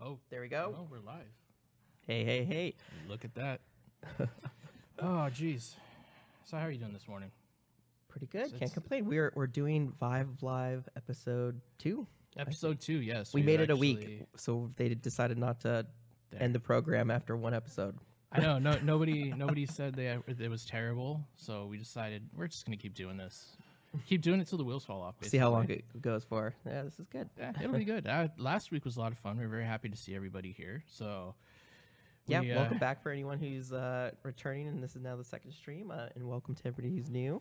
Oh, There we go. oh, we're live. Hey, hey, hey. Look at that. Oh, geez. So how are you doing this morning? Pretty good. So Can't it's- complain. We're doing Vive Live episode 2. Episode 2, yes. We made it a week, actually- so they decided not to There. end the program after one episode. I know. Nobody said it was terrible, so we decided we're just gonna keep doing this. Keep doing it till the wheels fall off. See how long basically. it goes for. Yeah, this is good. Yeah, it'll be good. Last week was a lot of fun. We were very happy to see everybody here. So Yeah, we, welcome back for anyone who's returning, and this is now the second stream, and welcome to everybody who's new.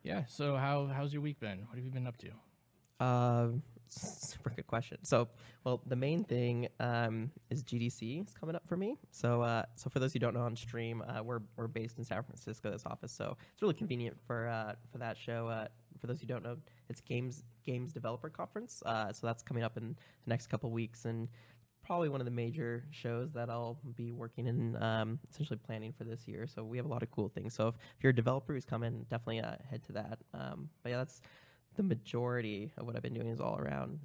Yeah. So how's your week been? What have you been up to? Super good question. So, well, the main thing is GDC is coming up for me. So, so for those who don't know on stream, we're based in San Francisco, this office. So it's really convenient for that show. For those who don't know, it's Games Developer Conference. So that's coming up in the next couple weeks, and probably one of the major shows that I'll be working in, essentially planning for this year. So we have a lot of cool things. So if you're a developer who's coming, definitely head to that. But yeah, that's the majority of what I've been doing is all around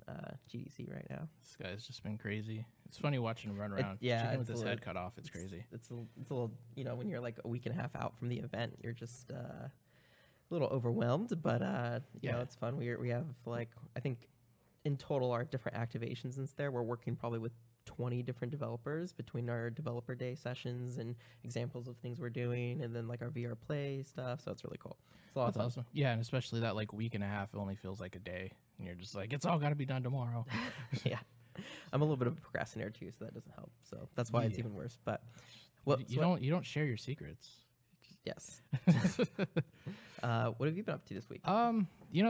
GDC right now. This guy's just been crazy. It's funny watching him run around. Yeah, Chicken with it's his a head little- cut off. It's crazy. It's a little, when you're like a week and a half out from the event, you're just a little overwhelmed. But you know, Yeah. it's fun. We have like, I think in total our different activations in there. We're working probably with 20 different developers between our developer day sessions and examples of things we're doing, and then like our VR play stuff. So it's really cool. It's a lot That's of fun. awesome. Yeah, and especially that like week and a half only feels like a day, and you're just like, it's all got to be done tomorrow. Yeah, I'm a little bit of a procrastinator too, so that doesn't help. So that's why it's Yeah. even worse. But well, you don't share your secrets. yes. What have you been up to this week?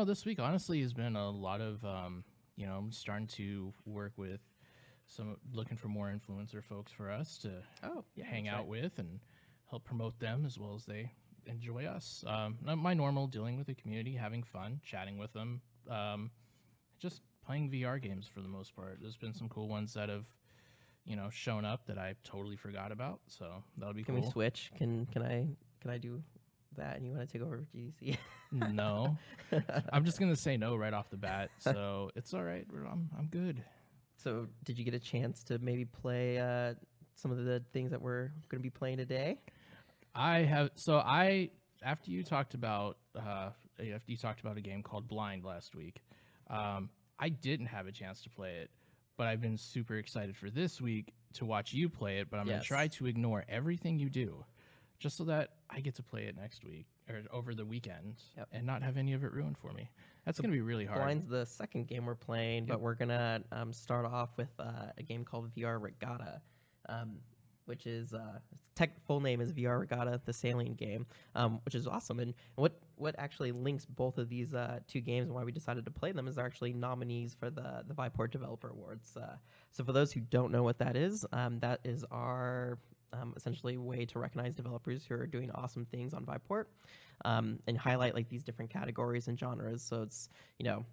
This week honestly has been a lot of I'm starting to work with looking for more influencer folks for us to hang that's out right. with and help promote them as well as they enjoy us. My normal dealing with the community, having fun, chatting with them, just playing VR games for the most part. There's been some cool ones that have, shown up that I totally forgot about. So that'll be Can cool. we switch? Can I do that, and you want to take over GDC? No, I'm just gonna say no right off the bat. So it's all right. I'm good. So did you get a chance to maybe play some of the things that we're going to be playing today? I have. So after you talked about a game called Blind last week, I didn't have a chance to play it, but I've been super excited for this week to watch you play it. But I'm gonna Yes. try to ignore everything you do, just so that I get to play it next week or over the weekend Yep. and not have any of it ruined for me. That's gonna be really hard. Blind's the second game we're playing, but we're going to start off with a game called VR Regatta, which is full name is VR Regatta, the sailing game, which is awesome. And what actually links both of these two games and why we decided to play them is they're actually nominees for the Viveport Developer Awards. So for those who don't know what that is our essentially way to recognize developers who are doing awesome things on Viveport, and highlight like these different categories and genres. So it's,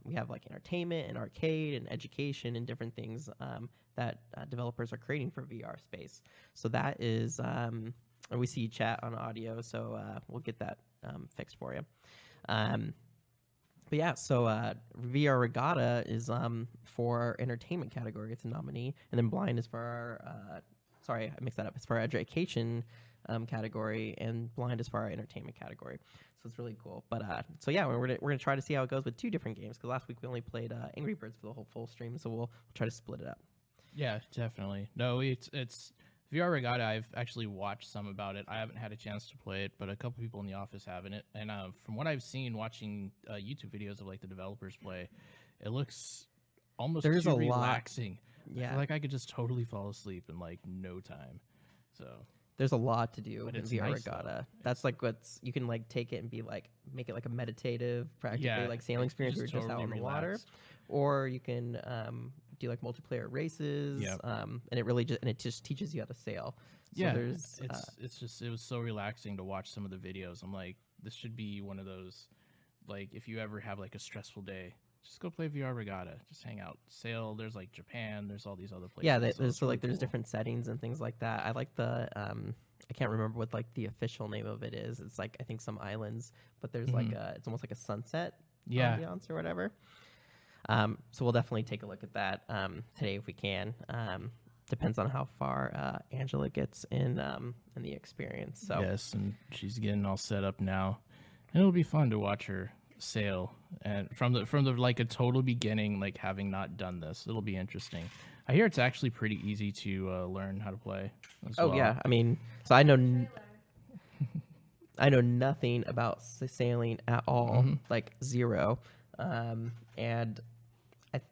we have like entertainment and arcade and education and different things that developers are creating for VR space. So that is, and we see you chat on audio, so we'll get that fixed for you. But yeah, so VR Regatta is for entertainment category. It's a nominee, and then Blind is for our sorry, I mixed that up. It's for our education category, and Blind is for our entertainment category. So it's really cool. But so yeah, we're gonna try to see how it goes with two different games, because last week we only played Angry Birds for the whole full stream. So we'll try to split it up. Yeah, definitely. No, it's VR Regatta. I've actually watched some about it. I haven't had a chance to play it, but a couple people in the office haven't it. And from what I've seen watching YouTube videos of like the developers play, it looks almost There's too a lot. relaxing. I Yeah, feel like I could just totally fall asleep in like no time. So there's a lot to do But in it's VR nice, though. Regatta. That's like you can like take it and be like make it like a meditative, practically Yeah, like sailing experience where just you're just out on totally the water, relax. or you can do like multiplayer races. Yep. And it just teaches you how to sail. So yeah, there's it was so relaxing to watch some of the videos. I'm like, this should be one of those, like if you ever have like a stressful day, just go play VR Regatta, just hang out, sail. There's like Japan, there's all these other places. yeah, it's there's really there's cool. different settings and things like that. I like the I can't remember what like the official name of it is. It's like I think some islands, but there's like it's almost like a sunset Yeah. ambiance or whatever. So we'll definitely take a look at that today if we can. depends on how far Angela gets in the experience. So Yes, and she's getting all set up now, and it'll be fun to watch her sail, and from the like a total beginning, like having not done this, it'll be interesting. I hear it's actually pretty easy to learn how to play. Oh well. yeah, I mean, so I know I know nothing about sailing at all, like zero. And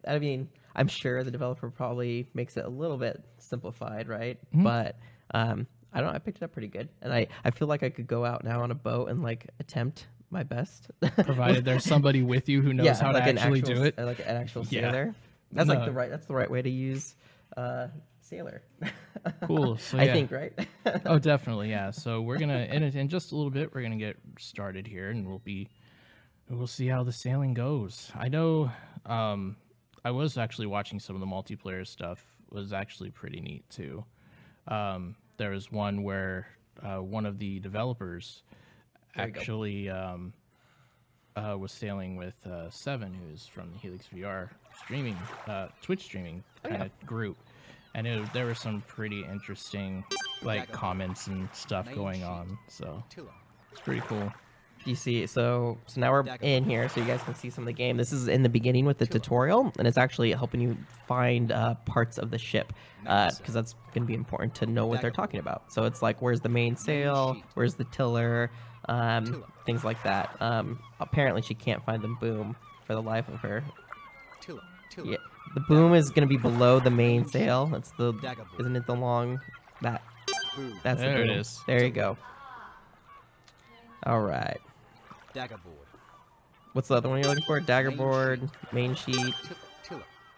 I mean, I'm sure the developer probably makes it a little bit simplified, right? But I don't know, I picked it up pretty good, and I feel like I could go out now on a boat and like attempt my best, Provided there's somebody with you who knows how like to actually do it. like an actual Yeah. sailor. That's No. like the right way to use sailor. Cool. So I yeah. think, right? Oh, definitely, yeah. So we're gonna in just a little bit. We're gonna get started here, and we'll see how the sailing goes. I know. I was actually watching some of the multiplayer stuff. It was actually pretty neat too. There was one where one of the developers actually was sailing with Seven, who's from the Helix VR streaming, Twitch streaming kind of group. And there were some pretty interesting like comments and stuff going on, so it's pretty cool. You see, so now we're in here, so you guys can see some of the game. This is in the beginning with the tutorial, and it's actually helping you find parts of the ship, because that's going to be important to know what they're talking about. So it's like, where's the mainsail, where's the tiller, things like that. Apparently she can't find the boom for the life of her. Yeah, the boom is going to be below the mainsail. That's the, isn't it the long, that's the There boom. it is. There you go. All right. Daggerboard. What's the other one you're looking for? Daggerboard, main sheet,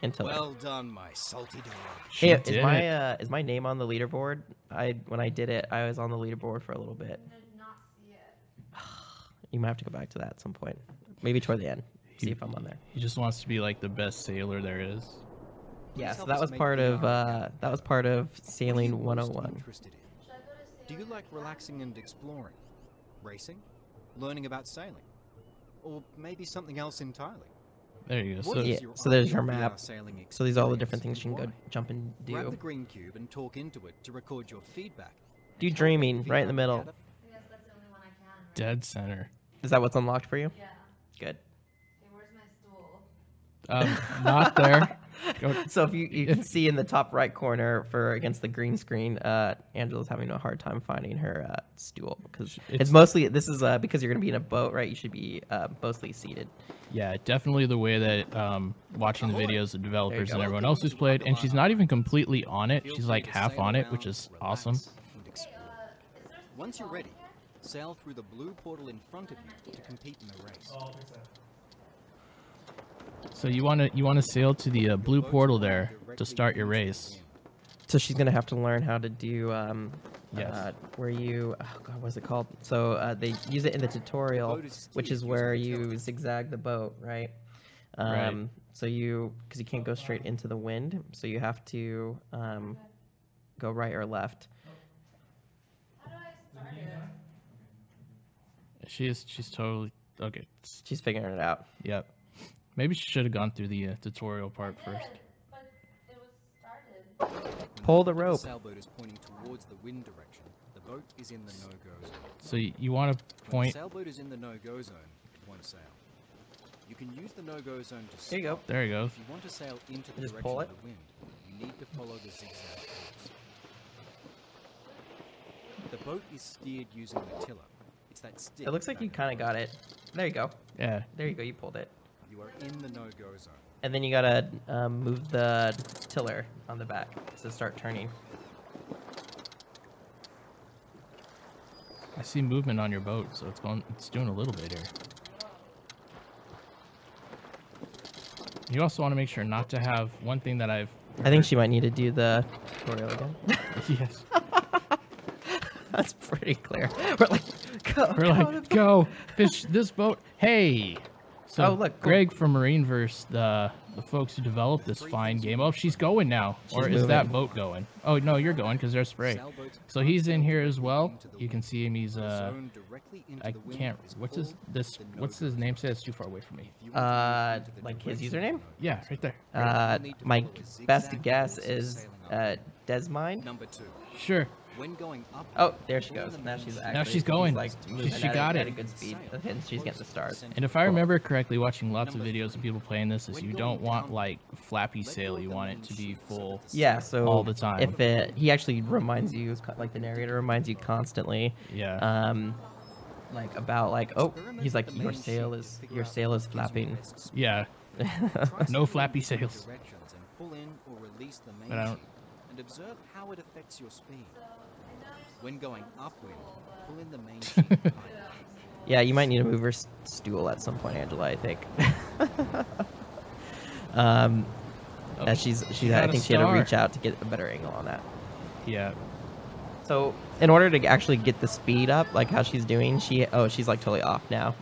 and tiller. Well done, my salty dog. She Hey, did is it. is my name on the leaderboard? When I did it, I was on the leaderboard for a little bit. You might have to go back to that at some point. Maybe toward the end. See if I'm on there. He just wants to be like the best sailor there is. Yeah, so help that us was make part VR of Regatta. Sailing What are you most 101. interested in? Do you like relaxing and exploring? Racing? Learning about sailing? Or maybe something else entirely? There you go. What So is Yeah, your so there's your ideal VR map. sailing So these are all the experience different things you can and go why? jump and Grab the do. green cube and talk into it to record your feedback. Do Help dreaming make right in the VR middle. Regatta Yes, that's the only one I can. Right? dead center. Is that what's unlocked for you? Yeah. Good. Okay, where's my stool? Not there. Go, So if you can see in the top right corner for against the green screen, Angela's having a hard time finding her stool because it's mostly this is because you're gonna be in a boat, right? You should be mostly seated. yeah, definitely the way that watching the videos of developers go. and everyone else who's played, and she's not even completely on it. Feel She's free like to half sail on it, around, which is relax, awesome. and explore. Once you're ready, sail through the blue portal in front of you to compete in the race. So you wanna sail to the blue portal there to start your race. So she's gonna have to learn how to do Yes. where you oh god, what's it called? So they use it in the tutorial, which is where you zigzag the boat, right? Right. So because you can't go straight into the wind, so you have to go right or left. How do I start it? She's totally okay. She's figuring it out. Yep. Maybe she should have gone through the tutorial part first. But it was started. Pull the The rope. sailboat is pointing towards the wind direction. The boat is in the no-go zone. So you want to When point. the sailboat is in the no-go zone, it won't sail. You can use the no-go zone to There you go. stop. There you go. If you want to sail into the Just direction pull of it. the wind, you need to follow the zigzag course. The boat is steered using the tiller. It's that stick. It looks like you back kind of got it. There you go. Yeah. There you go. You pulled it. You are in the no-go zone. And then you gotta move the tiller on the back to start turning. I see movement on your boat, so it's doing a little bit here. You also want to make sure not to have one thing that I've. I think she might need to do the tutorial again. Yes. That's pretty clear. We're like, go. We're like, go this boat. Hey. So Oh, look, cool. Greg from MarineVerse, the folks who developed this fine game. Oh, she's going now, or is that moving. boat going? Oh no, you're going because there's spray. Sailboats So he's in can't here sail as well. into the You can wind. see him. He's The zone directly into I the wind can't. is What's his called this? the What's no-go his zone. name? Say it's too far away from me. If you want to move into the Like his direction of username? the Yeah, right there. You'll need to My follow the best zigzag guess course is sailing Desmine. Number 2. Sure. When going up. Oh, there she goes. Now she's actually. she's going. Like, She got at it. a good speed, and she's getting the stars. And if I remember correctly, watching lots of videos of people playing this, is you don't want like flappy sail. You want it to be full. Yeah, so all the time. If he actually reminds you, like the narrator reminds you constantly. Yeah. Like about like, oh, he's like, your sail is flapping. Yeah. No flappy sails. Directions and pull in or release the main But I don't- sheet and observe how it affects your speed. When going upwind, pull in the main sheet behind you. Yeah, you might need to move her stool at some point, Angela. I think. As she's got I a think she had to star. reach out to get a better angle on that. Yeah. So in order to actually get the speed up, like how she's doing, she's like totally off now.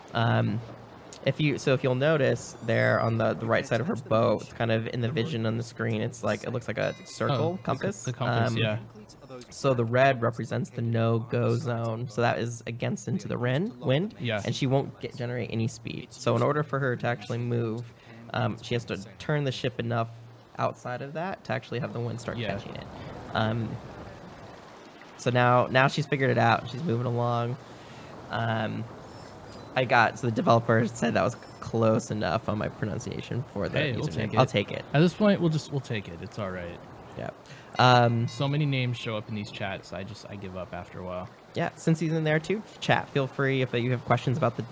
If you'll notice there on the right side of her bow, it's kind of in the vision on the screen. It's like it looks like a circle compass. The compass, yeah. So the red represents the no-go zone. So that is against into the wind. Yeah. And she won't generate any speed. So in order for her to actually move, she has to turn the ship enough outside of that to actually have the wind start Yeah. catching it. So now she's figured it out. She's moving along. So the developer said that was close enough on my pronunciation for the Hey, we'll username. take it. I'll take it. At this point, we'll take it. It's all right. Yeah. So many names show up in these chats. I give up after a while. Yeah, since he's in there too, chat. Feel free if you have questions about the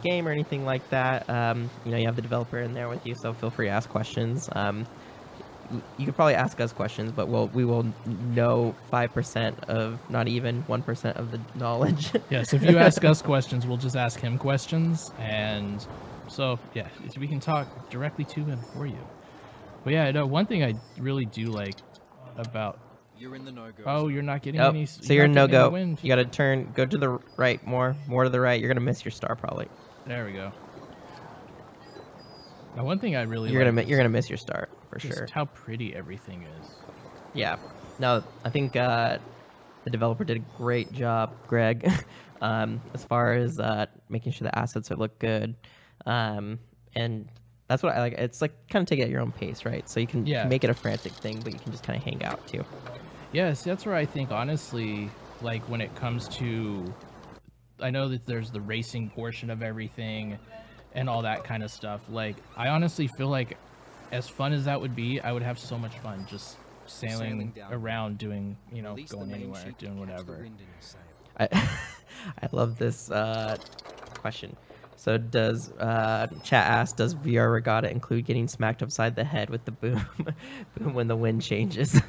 game or anything like that. You have the developer in there with you, so feel free to ask questions. You could probably ask us questions, but we will know 5% of, not even 1% of the knowledge. Yes, if you ask us questions, we'll just ask him questions, and so yeah, we can talk directly to him for you. But yeah, no, one thing I really do like about You're in the no-go. oh, you're not getting Nope. any. So you're not getting any no-go. wind. You got to go to the right more to the right. You're gonna miss your star probably. There we go. Now, one thing I really You're like gonna miss your star for is sure. how pretty everything is. Yeah. No, I think the developer did a great job, Greg, as far as making sure the assets look good. And that's what I like. It's like kind of take it at your own pace, right? So you can Yeah. make it a frantic thing, but you can just kind of hang out too. Yes, that's where I think, honestly, like when it comes to, I know that there's the racing portion of everything and all that kind of stuff. Like, I honestly feel like as fun as that would be, I would have so much fun just sailing down. around doing, Release the going main anywhere, sheet to doing catch the whatever. wind in your sail. I love this question. So does chat asks, does VR Regatta include getting smacked upside the head with the boom boom when the wind changes?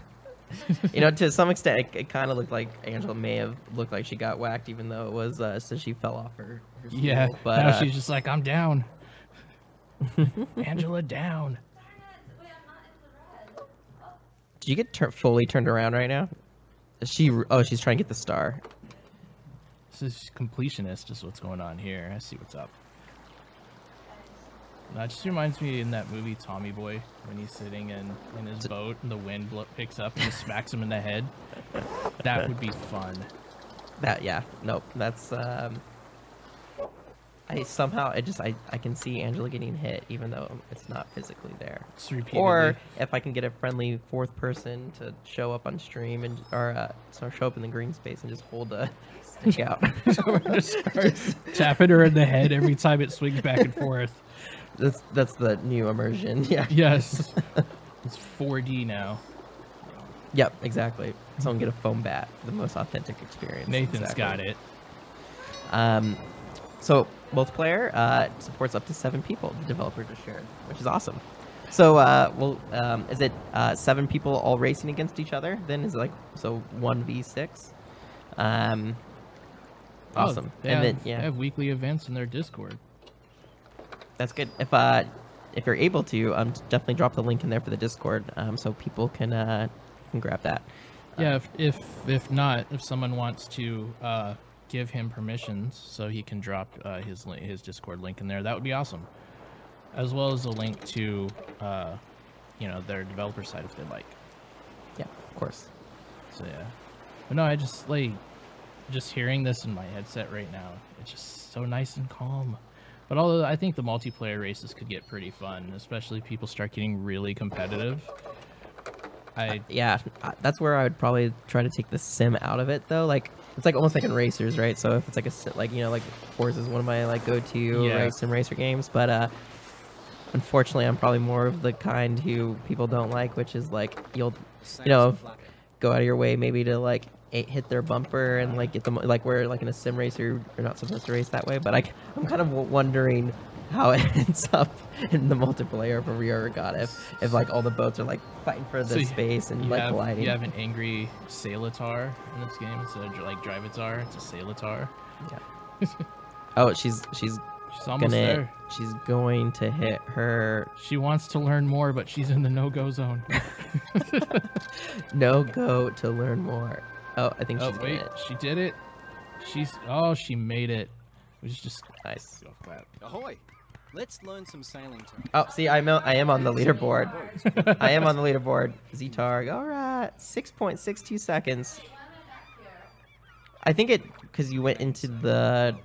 To some extent, it kind of looked like Angela may have looked like she got whacked, even though it was since she fell off her stool. Yeah, but now she's just like, I'm down. Angela down. Wait, I'm not in the red. Oh, do you get fully turned around right now? She's trying to get the star. This is completionist, is what's going on here. I see what's up. That just reminds me in that movie Tommy Boy when he's sitting in his boat and the wind picks up and just smacks him in the head. That would be fun. That's I can see Angela getting hit even though it's not physically there. Just repeatedly. Or if I can get a friendly fourth person to show up on stream and show up in the green space and just hold a stick out. just start tapping her in the head every time it swings back and forth. That's the new immersion. Yeah. Yes. It's 4D now. Yep. Exactly. Someone get a foam bat for the most authentic experience. Nathan's Exactly. got it. So multiplayer supports up to 7 people. The developer just shared, which is awesome. So is it 7 people all racing against each other? Then is it like 1v6? Awesome. They And have weekly events in their Discord. that's good. If you're able to, definitely drop the link in there for the Discord, so people can grab that. Yeah, if not, if someone wants to give him permissions so he can drop his Discord link in there, that would be awesome. As well as a link to their developer site if they like. Yeah, of course. So yeah. But no, I just hearing this in my headset right now, it's just so nice and calm. But although I think the multiplayer races could get pretty fun, especially if people start getting really competitive. That's where I would probably try to take the sim out of it though. Like it's like almost like in racers, right? So if it's like like like Forza is one of my like go-to race and racer games, but unfortunately I'm probably more of the kind who people don't like, which is like you'll go out of your way maybe to like hit their bumper and like get them like where like in a sim racer you're not supposed to race that way. But I'm kind of wondering how it ends up in the multiplayer for VR Regatta if like all the boats are like fighting for the space and like colliding. You have an angry Sailor in this game instead of like Drivatar. It's a Sailor. Yeah. Oh, she's almost there. She's going to hit her. She wants to learn more, but she's in the no-go zone. No go to learn more. Oh, I think she's wait, it. She did it. She made it. It was just nice. Ahoy! Let's learn some sailing terms. Oh, see, I am on the leaderboard. I am on the leaderboard. Z-Targ. All right, 6.62 seconds. I think because you went into the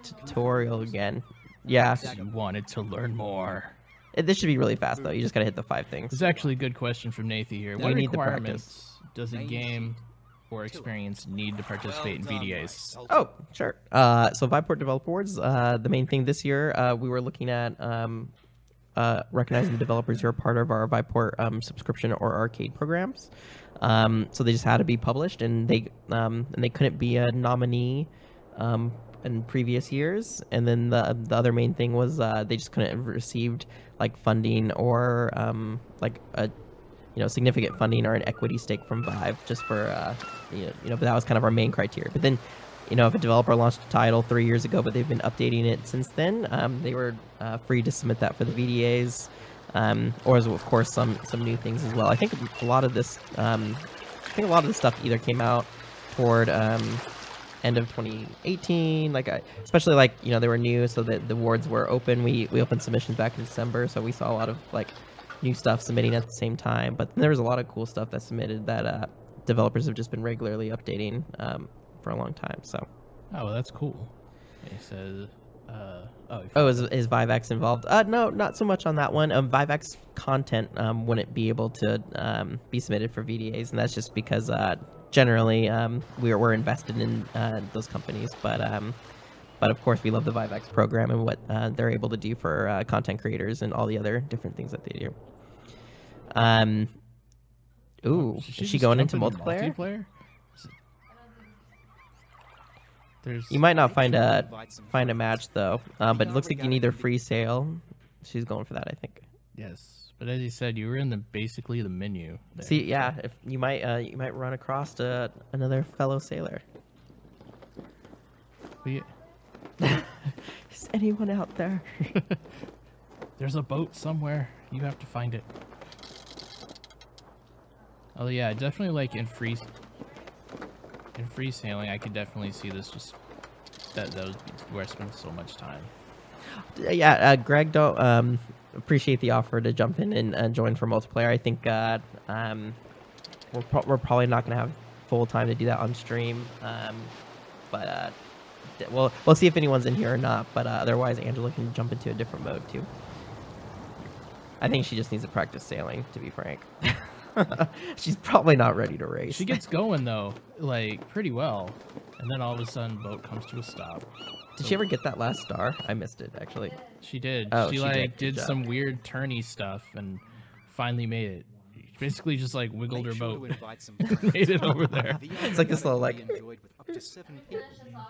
tutorial again. Yeah. You wanted to learn more. This should be really fast though. You just gotta hit the 5 things. This is actually a good question from Nathan here. What requirements does a game or experience need to participate in VDAs? Oh, sure. So Viveport Developer Awards, the main thing this year, we were looking at recognizing the developers who are part of our Viveport subscription or arcade programs. So they just had to be published, and they couldn't be a nominee in previous years. And then the other main thing was they just couldn't have received like funding or like a significant funding or an equity stake from Vive, just for but that was kind of our main criteria. But then if a developer launched a title 3 years ago but they've been updating it since then, they were free to submit that for the VDAs, or as of course some new things as well. I think a lot of this stuff either came out toward end of 2018, especially like they were new, so that the awards were open. We opened submissions back in December, so we saw a lot of like new stuff submitting at the same time. But there was a lot of cool stuff that submitted that developers have just been regularly updating for a long time. So well, that's cool. He says is ViveX involved? No, not so much on that one. ViveX content wouldn't be able to be submitted for VDAs, and that's just because generally we're invested in those companies. But of course we love the ViveX program and what they're able to do for content creators and all the other different things that they do. Ooh, is she going into multiplayer? You might not find a match though, but it looks like you need a free sale. She's going for that, I think. Yes, but as you said, you were in basically the menu there. See, yeah, if you might run across another fellow sailor. Is anyone out there? There's a boat somewhere. You have to find it. Oh yeah, definitely like in free sailing, I could definitely see this just that was where I spent so much time. Yeah, Greg, don't appreciate the offer to jump in and join for multiplayer. I think we're probably not going to have full time to do that on stream, but we'll see if anyone's in here or not. But otherwise, Angela can jump into a different mode too. I think she just needs to practice sailing, to be frank. She's probably not ready to race. She gets going though, like pretty well, and then all of a sudden, boat comes to a stop. Did she ever get that last star? I missed it actually. She did. Oh, she did some weird turny stuff and finally made it. Basically, just like wiggled her boat, made it over there. It's like this little like.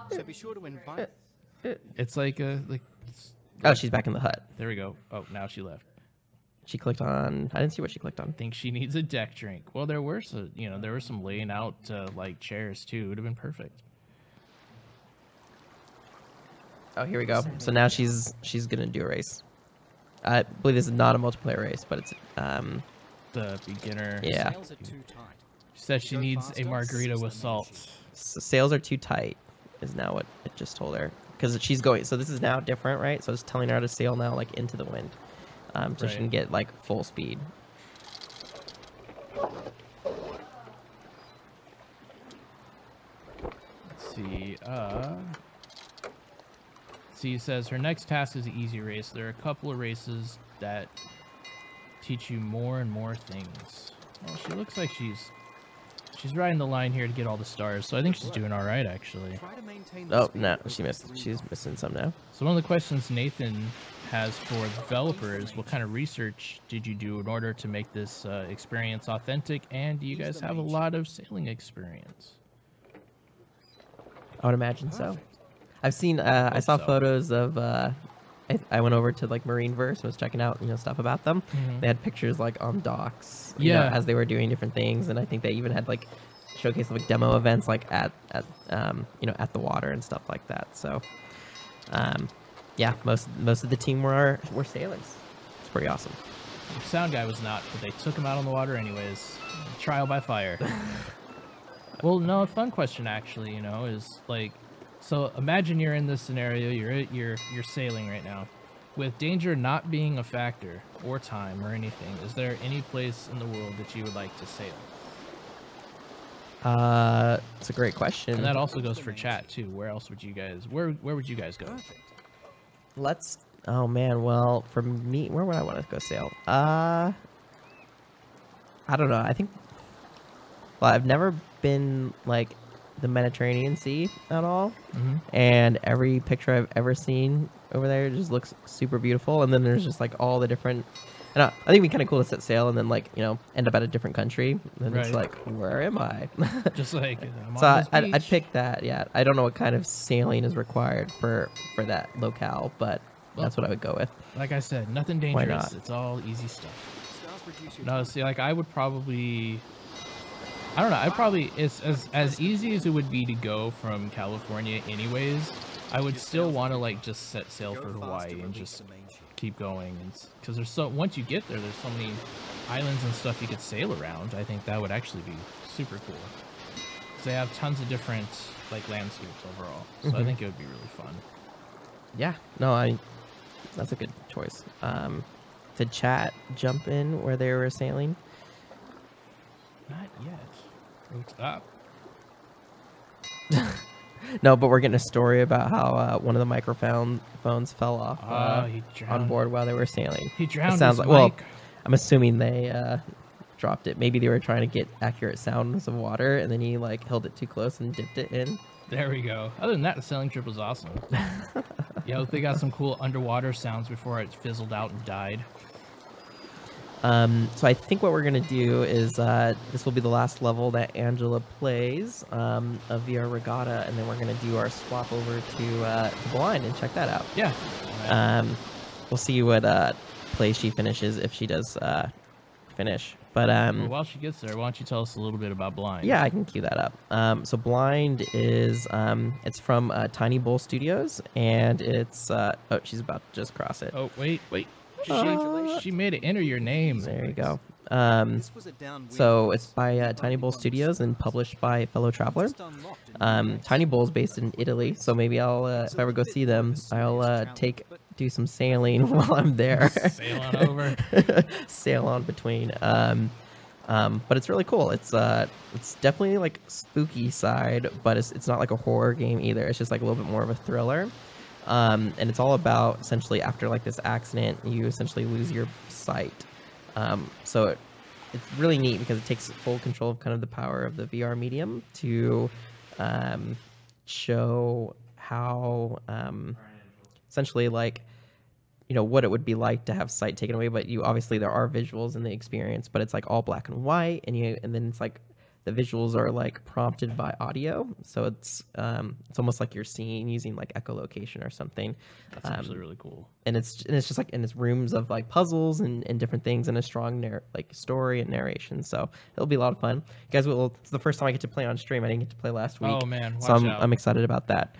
So be sure to invite. It's like Oh, she's back in the hut. There we go. Oh, now she left. She clicked on. I didn't see what she clicked on. I think she needs a deck drink. Well, there were some, there were some laying out like chairs too. It would have been perfect. Oh, here we go. So now she's gonna do a race. I believe this is not a multiplayer race, but it's the beginner. Yeah. She says she needs a margarita with salt. So sails are too tight, is now what it just told her, because she's going. So this is now different, right? So it's telling her how to sail now, like into the wind. So she can get like full speed. Let's see. See, it says her next task is an easy race. There are a couple of races that teach you more and more things. Well, she looks like she's riding the line here to get all the stars, so I think she's doing all right, actually. Try to maintain the Oh, speed no, of she missed. the She's missing some now. So one of the questions Nathan has for developers, what kind of research did you do in order to make this experience authentic, and do you guys have a lot of sailing experience? I would imagine so. Perfect. I've seen. I saw so. photos of. I went over to like MarineVerse and was checking out stuff about them. They had pictures like on docks, you know, Yeah. as they were doing different things, and I think they even had like showcase like demo events like at at the water and stuff like that. So, yeah, most of the team were sailors. It's pretty awesome. The sound guy was not, but they took him out on the water anyways. Trial by fire. Well, no, a fun question actually, is like, so imagine you're in this scenario, you're sailing right now. With danger not being a factor, or time, or anything, is there any place in the world that you would like to sail? It's a great question. And that also goes for chat too. Where else would you guys, where would you guys go? Perfect. Let's. Oh man, well, for me, where would I want to go sail? I don't know. I think. Well, I've never been like the Mediterranean Sea at all, and every picture I've ever seen over there just looks super beautiful. And then there's just like all the different. And I think it'd be kind of cool to set sail and then like end up at a different country. And it's Right. like, where am I? Just like, I'm So on this I'd beach. pick that. Yeah, I don't know what kind of sailing is required for that locale, but that's what I would go with. Like I said, nothing Why dangerous. not? It's all easy stuff. Stars reduce your No, time. see, like I would probably, I don't know. I'd probably, it's as easy as it would be to go from California, anyways. I would still want to like just set sail Go for faster, Hawaii and release just the main chute. keep going, because there's so once you get there, there's so many islands and stuff you could sail around. I think that would actually be super cool. 'Cause they have tons of different like landscapes overall, so I think it would be really fun. Yeah, no, that's a good choice. Did chat jump in where they were sailing? Not yet. What's up? No, but we're getting a story about how one of the microphones fell off He on drowned. board while they were sailing. He drowned. sounds his like- well, mic. I'm assuming they dropped it. Maybe they were trying to get accurate sounds of water, and then he like held it too close and dipped it in. There we go. Other than that, the sailing trip was awesome. Yeah, they got some cool underwater sounds before it fizzled out and died. So I think what we're gonna do is this will be the last level that Angela plays of VR Regatta, and then we're gonna do our swap over to Blind and check that out. Yeah. We'll see what play she finishes if she does finish. But Well, while she gets there, why don't you tell us a little bit about Blind? yeah, I can cue that up. So Blind is it's from Tiny Bowl Studios, and it's oh, she's about to just cross it. Oh, wait. Congratulations. She made it enter your name. There you go. This was a downwind So it's course. by Tiny Bowl Studios and published by Fellow Traveler. Just unlocked a new race. Tiny Bowl is based in Italy, so maybe I'll if I ever go see them, I'll do some sailing while I'm there. Sail on over. Sail on between. But it's really cool. It's definitely like spooky side, but it's not like a horror game either. It's just like a little bit more of a thriller. And it's all about essentially after like this accident, you essentially lose your sight. So it's really neat because it takes full control of kind of the power of the VR medium to show how essentially like what it would be like to have sight taken away. But you obviously there are visuals in the experience, but it's like all black and white, and then it's like the visuals are like prompted by audio, so it's almost like you're seeing using like echolocation or something. That's actually really cool. And it's just like in its rooms of like puzzles and different things, and a strong story and narration. So it'll be a lot of fun. You guys it's the first time I get to play on stream. I didn't get to play last week. Oh man, watch So out. I'm excited about that.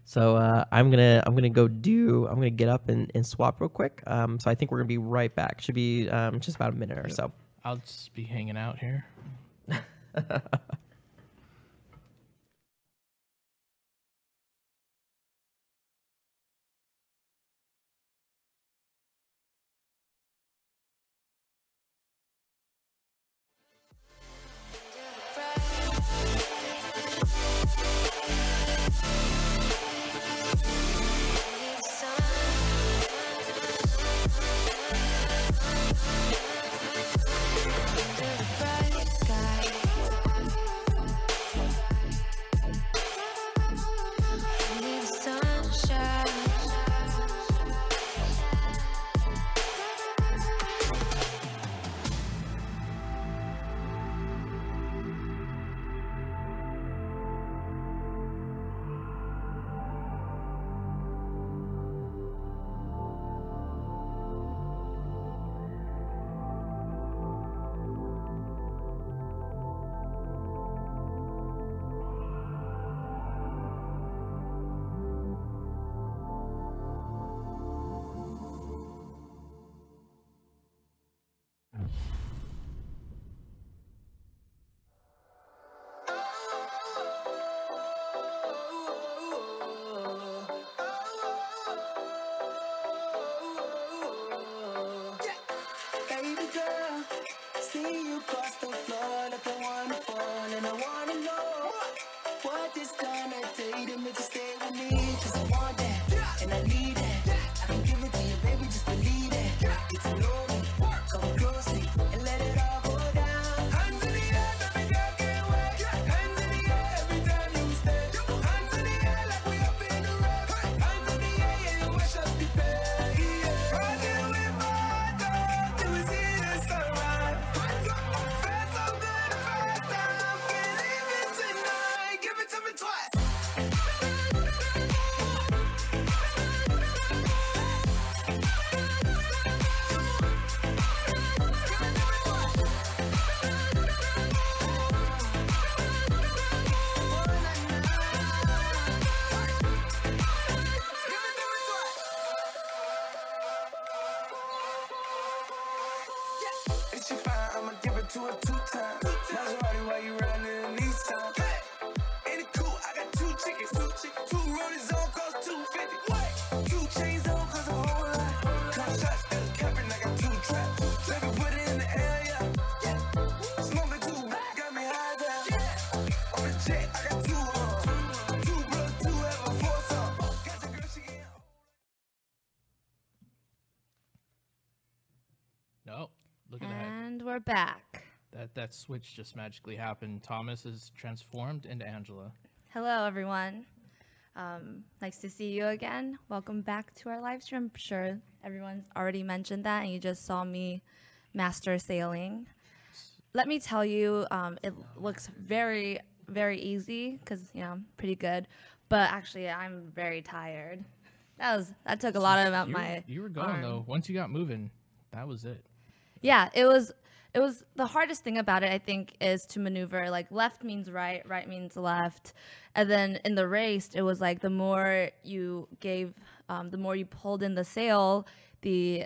So I'm gonna get up and swap real quick. So I think we're gonna be right back. Should be just about a minute or so. I'll just be hanging out here. she fine, I'ma give it to her 2 times. Maserati, why you riding in a Nissan? In the coupe, I got 2 chickens. 2 rollies on, cost 250. What? 2 chains on, cost a whole lot. Couple shots, still capping, I got 2 traps. Baby, put it in the air, yeah. Smoking 2, got me high down. On the jet, I got 2 on. 2 brothers, 2 ever 4 some. Got the girl, she getting No, look at that. And we're back. That switch just magically happened. Thomas is transformed into Angela. Hello, everyone. Nice to see you again. Welcome back to our live stream. I'm sure everyone's already mentioned that, and you just saw me master sailing. Let me tell you, it looks very, very easy because, you know, I'm pretty good. But actually, I'm very tired. That took a lot of my You were going, arm. though. Once you got moving, that was it. Yeah, it was the hardest thing about it, I think, is to maneuver. Like, left means right, right means left. And then in the race, it was like the more you gave, the more you pulled in the sail, the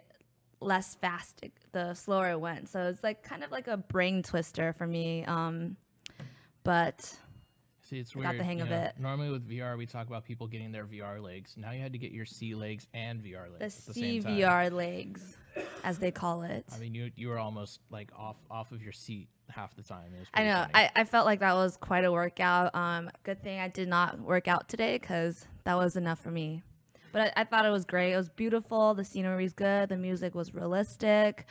less fast, the slower it went. So it's like kind of like a brain twister for me. But See, it's I weird. got the hang of know, it. Normally with VR, we talk about people getting their VR legs. Now you had to get your C legs and VR The legs at the same time. CVR legs, as they call it. I mean, you were almost like off of your seat half the time. It was I pretty know. funny. I felt like that was quite a workout. Good thing I did not work out today because that was enough for me. But I thought it was great. It was beautiful. The scenery's good. The music was realistic.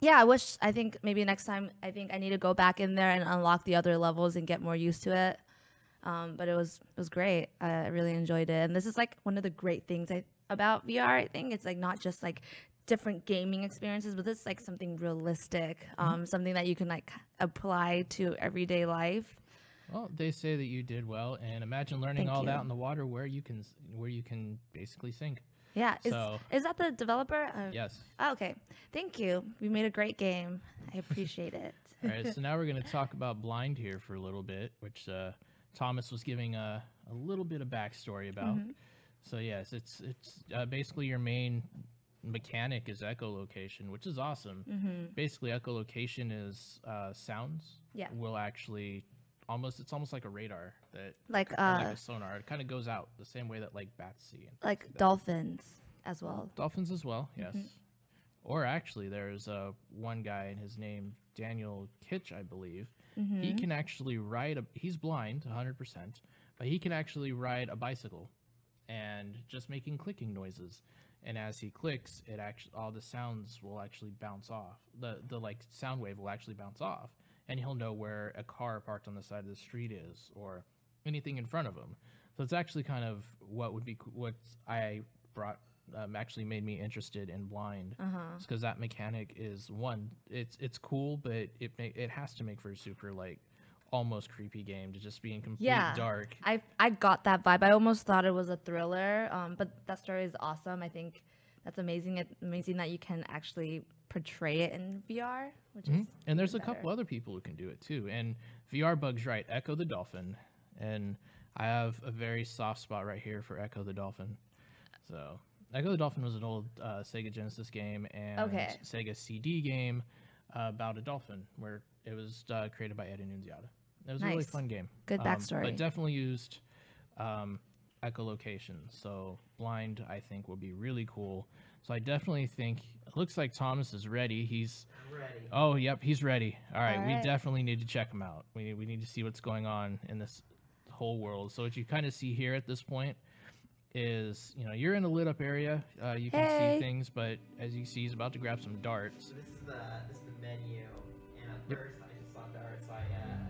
Yeah, I think maybe next time, I think I need to go back in there and unlock the other levels and get more used to it. But it was great. I really enjoyed it. And this is like one of the great things about VR, I think. It's like not just like different gaming experiences, but this is like something realistic, something that you can like apply to everyday life. Well, they say that you did well, and imagine learning Thank all you. that in the water where you can basically sink. Yeah. So- Is that the developer? Yes. Oh, okay. Thank you. We made a great game. I appreciate it. All right. So now we're going to talk about Blind here for a little bit, which Thomas was giving a little bit of backstory about. So yes, it's basically your main mechanic is echolocation, which is awesome. Basically, echolocation is sounds. Yeah. Will actually it's almost like a radar that Like or like a sonar. It kind of goes out the same way that like bats see. And like things that. dolphins as well. Dolphins as well, yes. Or actually, there's one guy, and his name Daniel Kitch, I believe. He can actually ride he's blind 100%, but he can actually ride a bicycle and just making clicking noises. And as he clicks, all the sounds will actually bounce off. The like sound wave will actually bounce off, and he'll know where a car parked on the side of the street is or anything in front of him. So it's actually kind of what I brought actually made me interested in Blind, because that mechanic is it's cool, but it has to make for a super like almost creepy game to just be in complete dark. I got that vibe. I almost thought it was a thriller, but that story is awesome. I think that's amazing. It's amazing that you can actually portray it in VR, which is And there's a even better. couple other people who can do it too. And VR Bug's right, Echo the Dolphin, and I have a very soft spot right here for Echo the Dolphin. So Echo the Dolphin was an old Sega Genesis game and Sega CD game about a dolphin, where it was created by Ed Annunziata. It was a really Nice. fun game. Good backstory. But definitely used echolocation. So Blind, I think, will be really cool. So I definitely think it looks like Thomas is ready. He's ready. Oh, yep, he's ready. All right, All we right. definitely need to check him out. We need to see what's going on in this whole world. So what you kind of see here at this point is, you're in a lit up area. You can Hey. see things, but as you see, he's about to grab some darts. So this is the menu, and at first I just saw darts, so I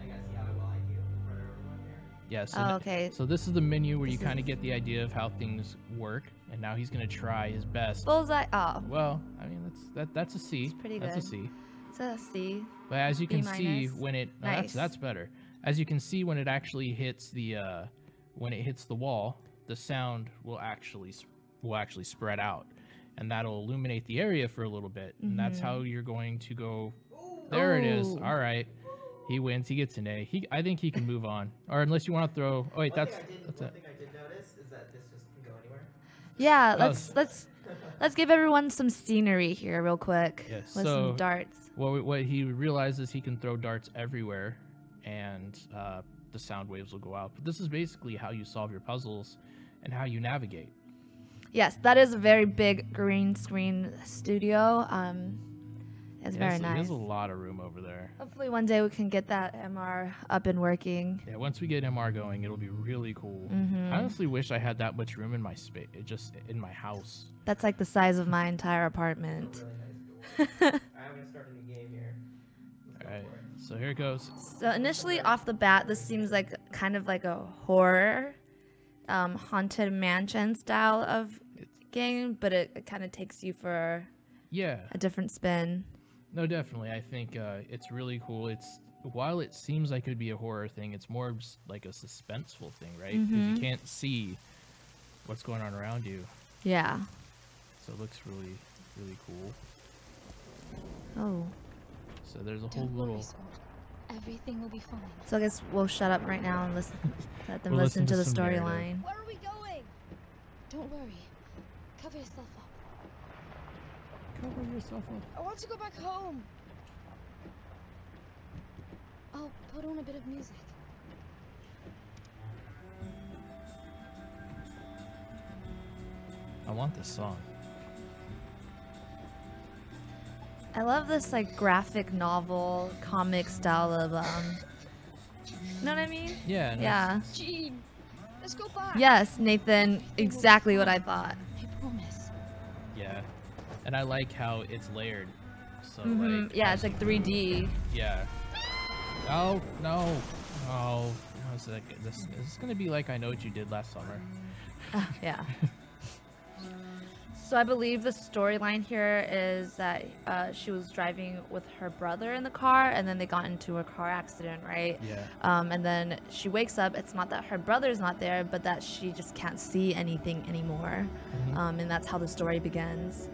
gotta see how well I do in front of everyone here. Yeah, so, Oh, okay. so this is the menu where you This kind of get the idea of how things work, and now he's going to try his best. Bullseye. Oh, Well, I mean, that's a C. It's pretty That's good. a C. it's a C. But as you B can see, minus. when it Nice. that's better. As you can see, when it actually hits the wall, the sound will actually spread out, and that'll illuminate the area for a little bit. And that's how you're going to go. There it is. Ooh. All right, he wins. He gets an A. I think he can move on, or unless you want to throw. Oh wait, One that's thing I it. did notice is that this just can go anywhere. Yeah, Oh, let's Let's give everyone some scenery here real quick Yes, with so- some darts. What he realizes, he can throw darts everywhere, and the sound waves will go out. But this is basically how you solve your puzzles and how you navigate. Yes, that is a very big green screen studio. It's very There's nice. a lot of room over there. Hopefully one day we can get that MR up and working. Yeah, once we get MR going, it'll be really cool. I honestly wish I had that much room in my space, just in my house. That's like the size of my entire apartment. Really nice door. Alright, I'm gonna start a new game here. Let's go All right, for it. so here it goes. So initially off the bat, this seems like kind of like a horror, haunted mansion style of game, but it kind of takes you for Yeah, a different spin. no, definitely. I think it's really cool. While it seems like it could be a horror thing, it's more like a suspenseful thing, right? Because you can't see what's going on around you. Yeah. So it looks really, really cool. Oh. So there's a whole Don't worry, little. Scott. Everything will be fine. So I guess we'll shut up right now and let them We'll listen listen to to the some narrative. storyline. Where are we going? Don't worry. Cover yourself up. Cover yourself up. I want to go back home. I'll put on a bit of music. I want this song. I love this like graphic novel comic style of you know what I mean? Yeah. and Yeah. Jean, let's go back. Yes, Nathan, exactly what I thought. I promise. Yeah. And I like how it's layered. So like. Yeah, it's like 3D. Yeah. Oh no. Oh. This is gonna be like I Know What You Did Last Summer. Yeah. So I believe the storyline here is that she was driving with her brother in the car, and then they got into a car accident, right? Yeah. And then she wakes up. It's not that her brother's not there, but that she just can't see anything anymore. And that's how the story begins.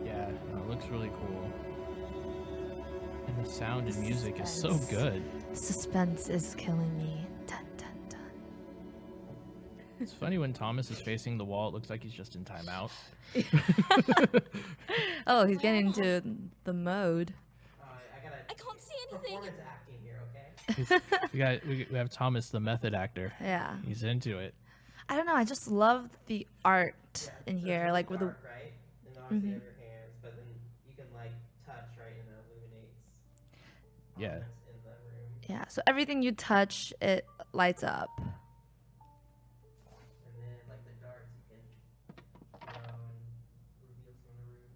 Yeah. No, it looks really cool. And the sound and music is so Suspense. good. Suspense is killing me. Dun, dun, dun. It's funny when Thomas is facing the wall. It looks like he's just in timeout. Oh, he's getting into the mode. I gotta I can't see anything. performance acting here, okay? We have Thomas, the method actor. Yeah. He's into it. I don't know. I just love the art in here, like with the. Dark, right? And obviously you have your hands, but then you can like touch, right, and it illuminates Yeah. elements in the room. Yeah. So everything you touch, it lights up. And then like the darts you can throw and reveal some of the room.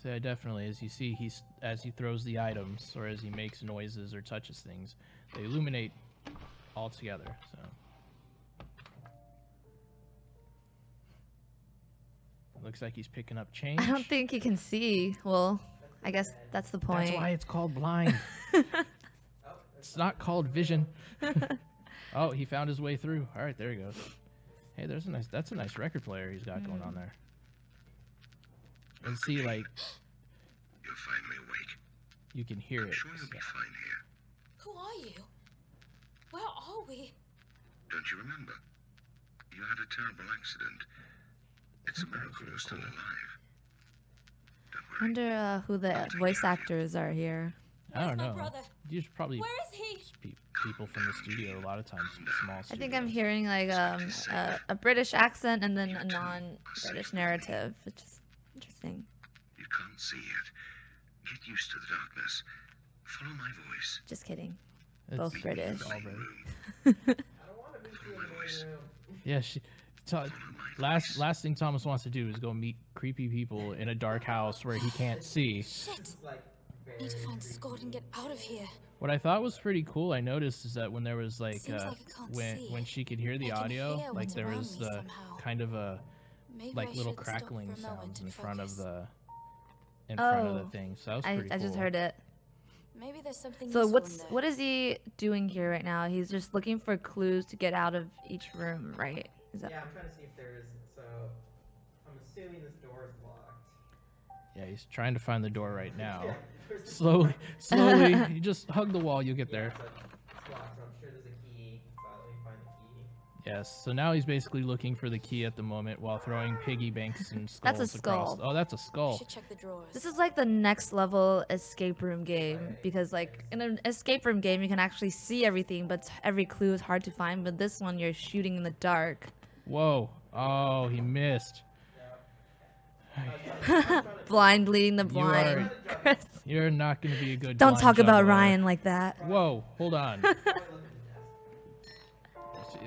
So yeah, definitely, as you see, as he throws the items or as he makes noises or touches things, they illuminate all together. So it looks like he's picking up change. I don't think he can see. Well, I guess that's the point. That's why it's called blind. It's not called vision. Oh, he found his way through. All right, there he goes. Hey, that's a nice record player he's got going on there. And see, like, You're finally awake. you can hear I'm it. sure you'll be fine here. Who are you? Where are we? Don't you remember? You had a terrible accident. It's a miracle you're still alive. Don't I worry. wonder who the voice actors are here. I don't Where's my know. brother? You should probably Where is he? people from the studio a lot of times, small I studios. think I'm hearing like a British accent and then a non-British narrative, which is interesting. You can't see yet. Get used to the darkness. Follow my voice. Just kidding. It's Both British. all British. I don't want to move to my a voice. new room. Yeah, last thing Thomas wants to do is go meet creepy people in a dark house where he can't see. Shit. It's like very Need to find Scott and get out of here. What I thought was pretty cool, I noticed, is that when there was like, Seems like I can't when see. when she could hear the I can audio, hear like what's there around was me the somehow. kind of a Maybe like I little should stop crackling for a moment sounds in and front of focus. in front of Oh. the thing. So that was I pretty cool. just heard it. Maybe there's something So useful in there. what is he doing here right now? He's just looking for clues to get out of each room, right? Is that Yeah, I'm trying to see if there is. So I'm assuming this door is locked. Yeah, he's trying to find the door right now. Yeah, there's a Slowly, slowly. You just hug the wall, you'll get Yeah, there. so it's locked, so I'm sure there's a key. So let me find the key. Yes. So now he's basically looking for the key at the moment while throwing piggy banks and skulls That's a across. skull. Oh, that's a I skull. should check the drawers. This is like the next level escape room game because like in an escape room game you can actually see everything, but every clue is hard to find. But this one you're shooting in the dark. Whoa. Oh, he missed. Blind leading the You blind. Chris, You're not going to be a good don't blind talk about juggler. Ryan like that. Whoa, hold on.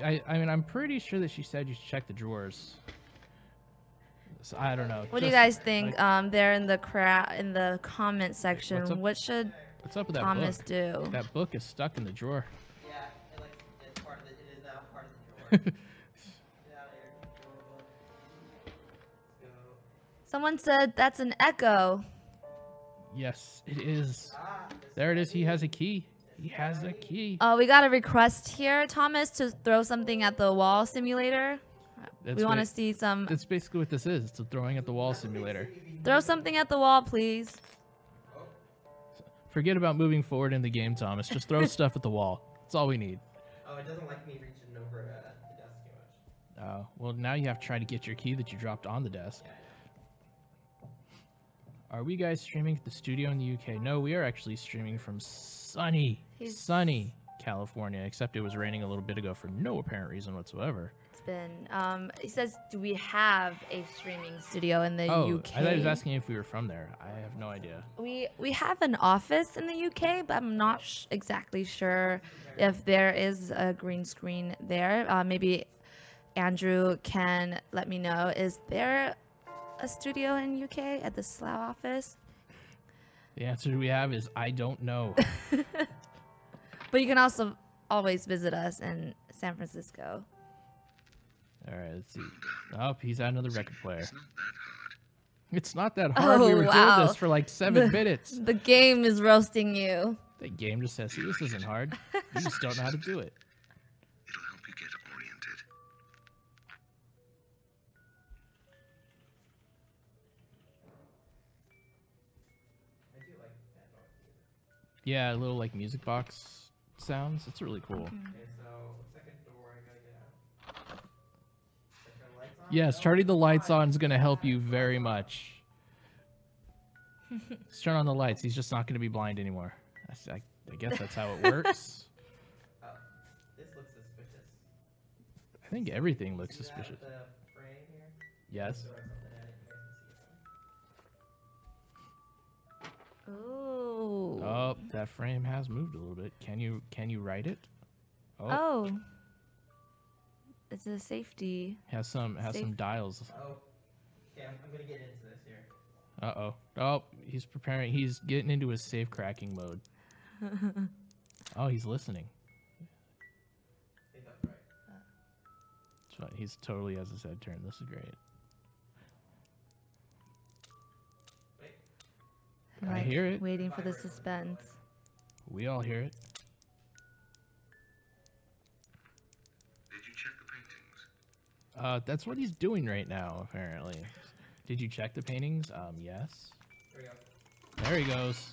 I mean, I'm pretty sure that she said you should check the drawers. So, I don't know. What do you Just, guys think? like, There in the comment section. What's up- What should what's up with that Thomas book? do? That book is stuck in the drawer. Yeah, it's part of it. It is now part of the drawer. Get out of here. Let's go. Someone said that's an echo. Yes, it is. There it is. He has a key. He has a key. Oh, we got a request here, Thomas, to throw something at the wall simulator. That's We want to ba- see some. That's basically what this is. It's a throwing at the wall simulator. Throw something at the wall, please. Forget about moving forward in the game, Thomas. Just throw stuff at the wall. That's all we need. Oh, it doesn't like me reaching over the desk too much. Oh, well, now you have to try to get your key that you dropped on the desk. Are we guys streaming at the studio in the UK? No, we are actually streaming from sunny California, except it was raining a little bit ago for no apparent reason whatsoever. It's been. He says, do we have a streaming studio in the Oh, UK? I thought he was asking if we were from there. I have no idea. We have an office in the UK, but I'm not exactly sure if there is a green screen there. Maybe Andrew can let me know. Is there a studio in UK at the Slough office? The answer we have is I don't know. But you can also always visit us in San Francisco. All right, let's see. Oh, he's at another record player. It's not that hard. It's not that hard. We Oh, were wow. doing this for like 7 minutes. The game is roasting you. The game just says, see, this isn't hard. You just don't know how to do it. It'll help you get oriented. Yeah, a little like music box sounds. It's really cool. Okay, so looks like a door. I gotta get out. Should I turn the lights on? Yes, turning the lights on is going to help you very much. Let's turn on the lights. He's just not going to be blind anymore. I guess that's how it works. Oh, this looks suspicious. I think everything looks See that suspicious. with the frame here? Yes. Throw something at it, you guys can see it. Ooh. Oh, that frame has moved a little bit. Can you write it? Oh. It's a safety. Has some Safe. dials. Oh, okay, I'm gonna get into this here. Uh-oh. Oh, he's preparing. He's getting into his safe cracking mode. Oh, he's listening. I think that's right. That's right. He's totally has his head turned. This is great. Wait. I hear it. Waiting for the suspense. We all hear it. Did you check the paintings? That's what he's doing right now, apparently. Did you check the paintings? Yes. There we go. There he goes.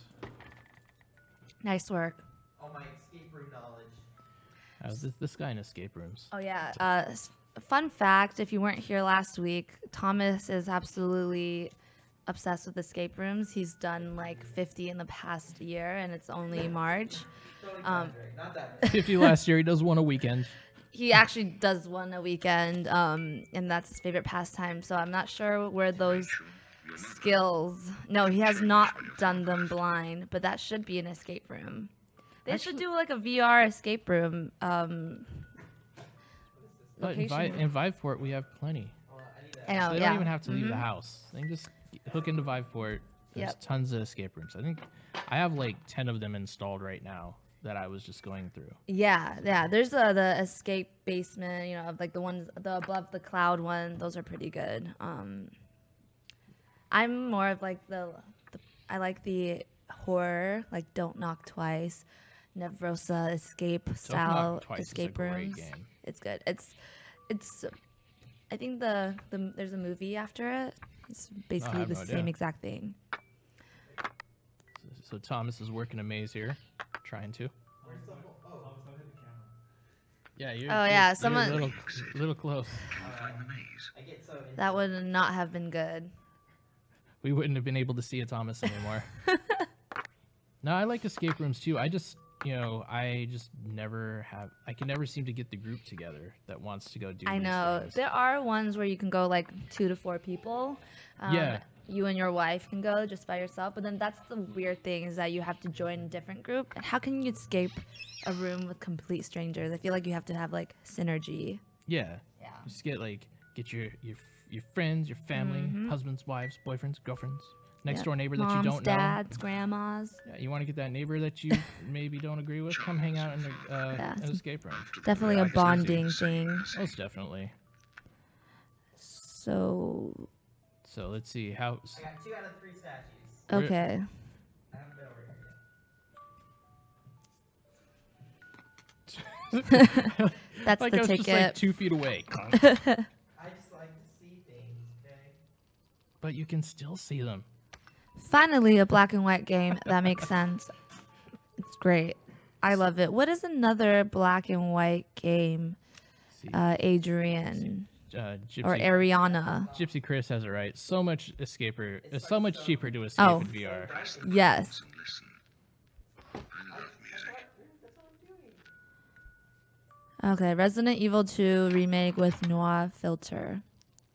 Nice work. All my escape room knowledge. This guy in escape rooms. Oh yeah. Fun fact: if you weren't here last week, Thomas is absolutely obsessed with escape rooms. He's done like 50 in the past year, and it's only March. Totally exaggerating. Not that much. 50 last year. He does one a weekend. He actually does one a weekend, and that's his favorite pastime. So I'm not sure where those skills. No, he has not done them blind, but that should be an escape room. They should do like a VR escape room. But in, Location. in Viveport, we have plenty. I know, So they yeah. don't even have to leave the house. They can just hook into Viveport. There's Yep. tons of escape rooms. I think I have like 10 of them installed right now that I was just going through. Yeah. There's the escape basement. You know, like the ones the above the cloud one. Those are pretty good. I'm more of like I like the horror, like Don't Knock Twice, Nevrosa escape style Knock Twice is a escape great rooms. game. It's good. It's. I think there's a movie after it. It's basically have the no idea. same exact thing. So Thomas is working a maze here, trying to. Where's the whole? Oh. Yeah, you're. Oh, you're- yeah, you're someone- a little close. Can you find the maze? I get so into That would not have been good. We wouldn't have been able to see a Thomas anymore. No, I like escape rooms too. I just, I just never have. I can never seem to get the group together that wants to go do. I these know. things. There are ones where you can go like 2 to 4 people. Yeah. You and your wife can go just by yourself, but then that's the weird thing is that you have to join a different group. And how can you escape a room with complete strangers? I feel like you have to have like synergy. Yeah. Yeah. Just get your friends, your family, husbands, wives, boyfriends, girlfriends, next door neighbor that Moms, you don't dads, grandmas. know. Yeah, you want to get that neighbor that you maybe don't agree with. Come hang out in an escape room. Definitely a bonding thing. Most definitely. So, So let's see how. I got 2 out of 3 statues. okay. I haven't been over here That's like the I was ticket. just like 2 feet away. yet. I just like to see things, okay? But you can still see them. Finally, a black and white game. That makes sense. It's great. I love it. What is another black and white game? See, Adrian Gypsy, or Ariana. Gypsy Chris has it right. So much escaper. It's so much cheaper to escape Oh. in VR. Press the Yes. buttons and listen. I love music. That's what I'm doing. Okay, Resident Evil 2 remake with Noir filter.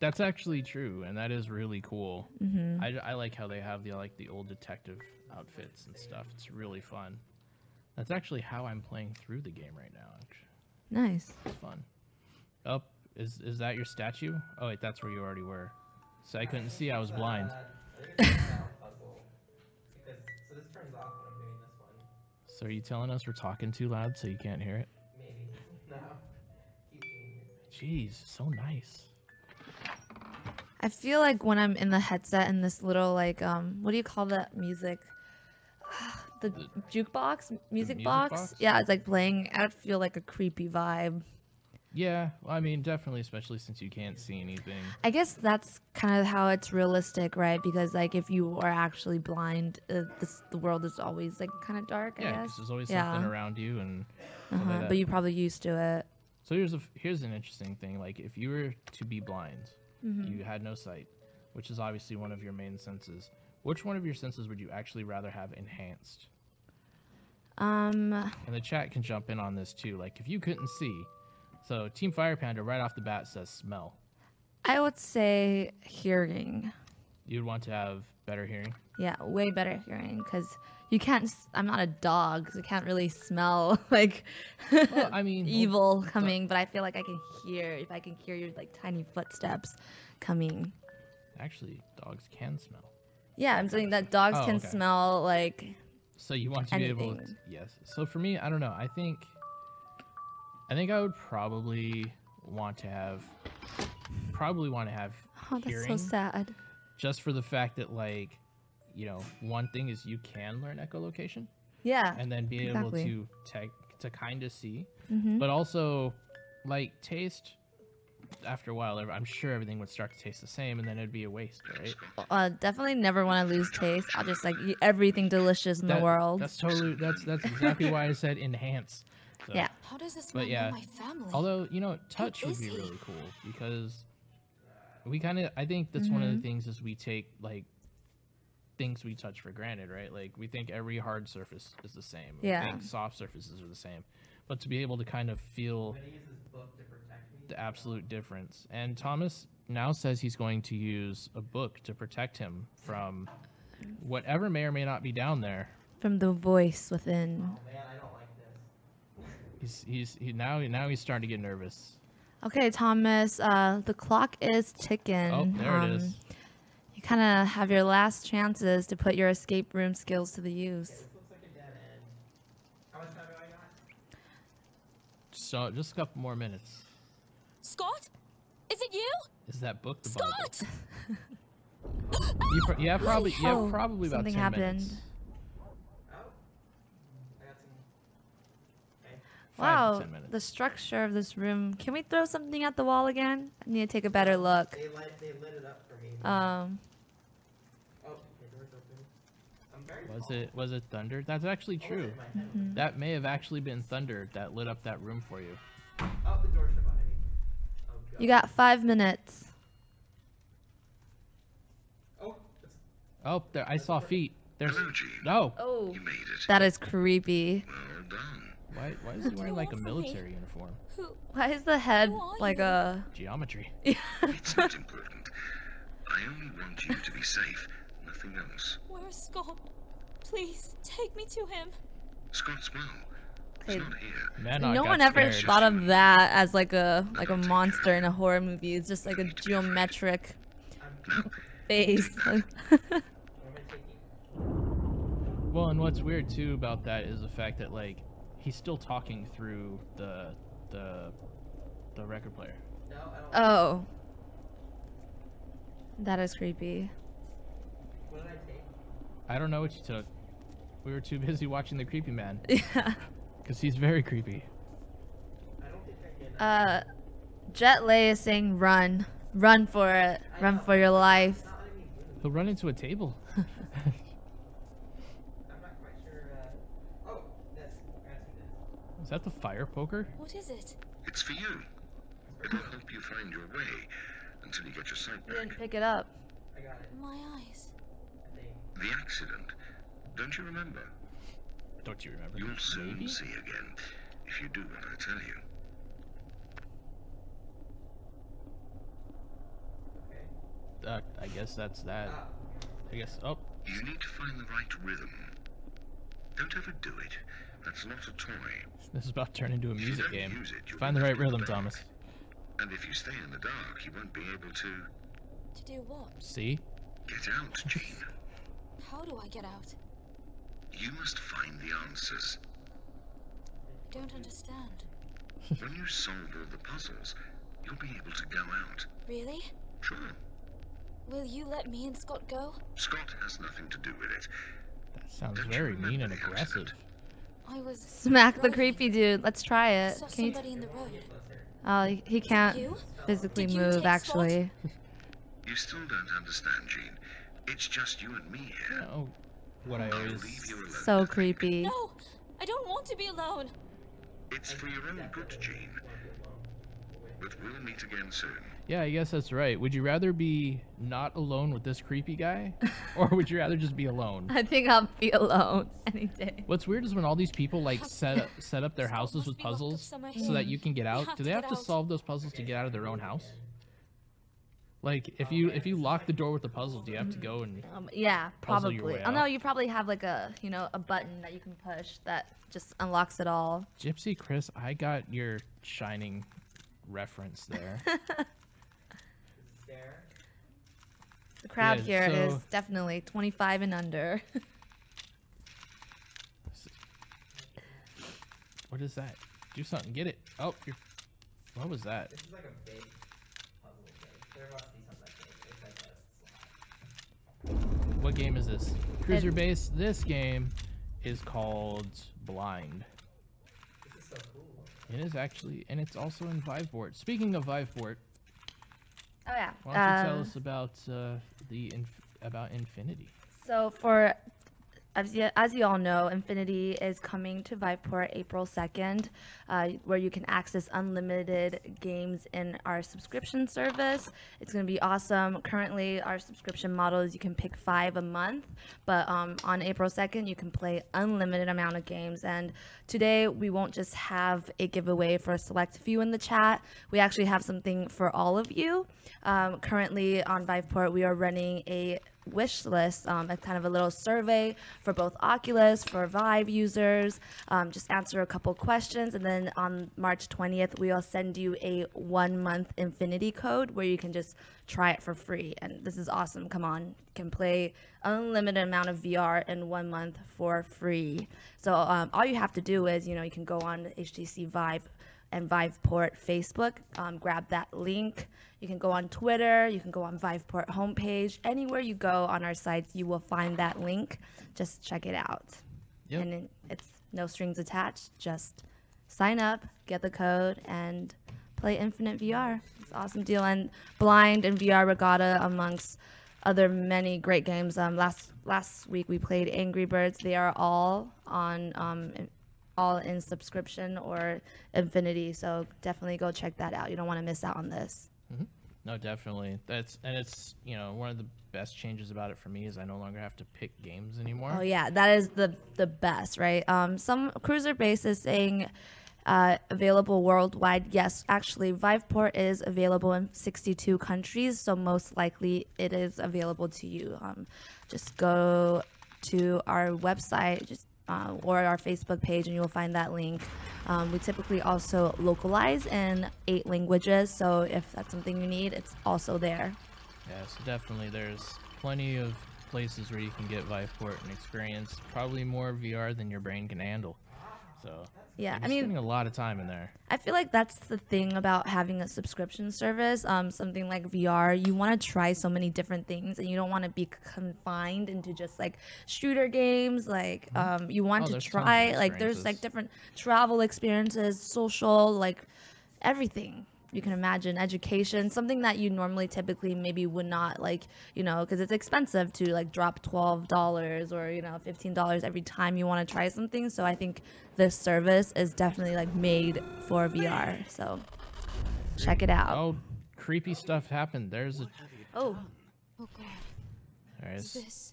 That's actually true, and that is really cool. Mm-hmm. I like how they have the old detective outfits and stuff. It's really fun. That's actually how I'm playing through the game right now. Actually, Nice. it's fun. Oh, is that your statue? Oh wait, that's where you already were. So I couldn't see. I was blind. I think it's a sound puzzle. Because, so this turns off when I'm doing this one. So are you telling us we're talking too loud so you can't hear it? Maybe. No. Keep being here. Jeez, so nice. I feel like when I'm in the headset and this little like what do you call that music? The jukebox, music music box? box? Yeah, it's like playing. I feel like a creepy vibe. Yeah, well, I mean, definitely, especially since you can't see anything. I guess that's kind of how it's realistic, right? Because like if you are actually blind, the world is always like kind of dark. I Yeah, guess. because there's always Yeah. something around you and stuff like that. But you're probably used to it. So here's an interesting thing. Like if you were to be blind, you had no sight, which is obviously one of your main senses. Which one of your senses would you actually rather have enhanced? And the chat can jump in on this too. Like if you couldn't see, so Team Fire Panda right off the bat says smell. I would say hearing. You'd want to have better hearing. Yeah, way better hearing because you can't. I'm not a dog, so I can't really smell like Well, I mean, evil coming. But I feel like I can hear if I can hear your like tiny footsteps coming. actually, dogs can smell. Yeah, I'm saying that dogs Oh, can okay. smell like. So you want to be able to, Anything. yes. So for me, I don't know. I think I would probably want to have Oh, that's hearing, so sad. just for the fact that like, one thing is you can learn echolocation Yeah. and then be exactly. able to kind of see, Mm-hmm. but also like taste. After a while, I'm sure everything would start to taste the same, and then it'd be a waste, right? Definitely never want to lose taste. I'll just like eat everything delicious in the world. That's exactly why I said enhance. So, Yeah. How does this But man yeah, know my family? although touch would is be he? really cool because I think that's one of the things is we take like things we touch for granted, right? Like we think every hard surface is the same. Yeah. We think soft surfaces are the same, but to be able to kind of feel I'm gonna use this book to protect me. the absolute difference. And Thomas now says he's going to use a book to protect him from whatever may or may not be down there. From the voice within. Oh man, I don't like this. Now he's starting to get nervous. Okay, Thomas. The clock is ticking. Oh, there it is. You kind of have your last chances to put your escape room skills to the use. This looks like a dead end. How much time do I got? So just a couple more minutes. Scott? Is it you? Is that book the Bible? Scott! You have probably Oh, about something 10 happened. minutes. Oh. I got some. Okay. 5 to Wow, 10 minutes. the structure of this room. Can we throw something at the wall again? I need to take a better look. They lit it up for me. Um, Oh, the door's open. I'm very Was it thunder? That's actually true. in my head. That may have actually been thunder that lit up that room for you. You got 5 minutes. Oh, there! I saw feet. There's Hello, Jean. no. Oh, You made it. that is creepy. Well done. Why is he wearing like a military uniform? Who? Why is the head Who are like you? a? Geometry. It's not important. I only want you to be safe. Nothing else. Where's Scott? Please take me to him. Scott's well. He's not here. Man, No got one ever scared. thought of that as like a monster in a horror movie. It's just like a geometric face. Well, and what's weird too about that is the fact that like he's still talking through the record player. Oh, that is creepy. I don't know what you took. We were too busy watching the creepy man Yeah. because he's very creepy. Jet Lay is saying run, run for it, run for your life. He'll run into a table. I'm not quite sure. Oh, this. Is that the fire poker? What is it? It's for you. It'll help you find your way until you get your sight You back. didn't pick it up. I got it. My eyes. I think. The accident. Don't you remember? Don't you remember? You'll soon Maybe? see again if you do what I tell you. Okay. I guess that's that. Ah. I guess. Oh, You need to find the right rhythm. Don't overdo it. That's not a toy. this is about to turn into a If you music don't game. use it, you'll Find be the right left in rhythm, dark. Thomas. And if you stay in the dark, you won't be able to To do what? See? get out, Jean. How do I get out? You must find the answers. I don't understand. When you solve all the puzzles, you'll be able to go out. Really? Sure. Will you let me and Scott go? Scott has nothing to do with it. That sounds Don't you very mean and remember the aggressive. accident? I was Smack the driving. creepy dude. Let's try it. Saw Can you? somebody in the road. He can't You? physically Did you move take actually. You still don't understand, Jean. It's just you and me here. Oh, what I I'll always. leave you alone. So creepy. No, I don't want to be alone. It's for your own good, Jean. But we'll meet again soon. Yeah, I guess that's right. Would you rather be not alone with this creepy guy, or would you rather just be alone? I think I'll be alone any day. What's weird is when all these people like set up their Scott houses must with be locked up puzzles somewhere so that here. you can get out. have Do to they get have to out. solve those puzzles to get out of their own house? Like if you lock the door with the puzzle, do you have to go and Yeah, Puzzle your probably. way Oh no, out. you probably have like a a button that you can push that just unlocks it all. Gypsy Chris? I got your Shining reference there. Stare. The crowd Yeah, here is so- definitely 25 and under. What is that? Do something. Get it. Oh, what was that? This is like a big puzzle game. There must be something big. It's like a slot. What game is this? Cruiser Base. This game is called Blind. This is so cool. It is actually, and it's also in Viveport. Speaking of Viveport, Oh yeah. why don't you tell us about about Infinity? So as you all know, Infinity is coming to Viveport April 2nd, where you can access unlimited games in our subscription service. It's going to be awesome. Currently, our subscription model is you can pick 5 a month, but on April 2nd, you can play unlimited amount of games. And today, we won't just have a giveaway for a select few in the chat. We actually have something for all of you. Currently on Viveport, we are running a wish list, a kind of a little survey for both Oculus, for Vive users. Just answer a couple questions, and then on March 20th, we'll send you a 1-month Infinity code where you can just try it for free. And this is awesome. Come on, you can play unlimited amount of VR in 1 month for free. So all you have to do is, you can go on HTC Vive and Viveport Facebook, grab that link. You can go on Twitter, you can go on Viveport homepage. Anywhere you go on our sites, you will find that link. Just check it out. Yep. And it's no strings attached. Just sign up, get the code, and play Infinite VR. It's an awesome deal. And Blind and VR Regatta, amongst other many great games. Last week we played Angry Birds. They are all on all in subscription or Infinity. So definitely go check that out. You don't want to miss out on this. No, definitely. It's one of the best changes about it for me is I no longer have to pick games anymore. Oh yeah, that is the best, right? Some cruiser base is saying available worldwide. Yes, actually, Viveport is available in 62 countries, so most likely it is available to you. Just go to our website, or our Facebook page, and you'll find that link. We typically also localize in 8 languages, so if that's something you need, it's also there. Yeah, so definitely there's plenty of places where you can get Viveport and experience probably more VR than your brain can handle. So yeah, you're spending a lot of time in there. I feel like that's the thing about having a subscription service, something like VR. You want to try so many different things, and you don't want to be confined into just like shooter games. Like you want to try, like there's like different travel experiences, social, like everything you can imagine, education, something that you normally typically maybe would not, like, because it's expensive to like drop $12 or $15 every time you want to try something. So I think this service is definitely like made for VR, so check it out. Oh, creepy stuff happened. There's a Oh god, there is this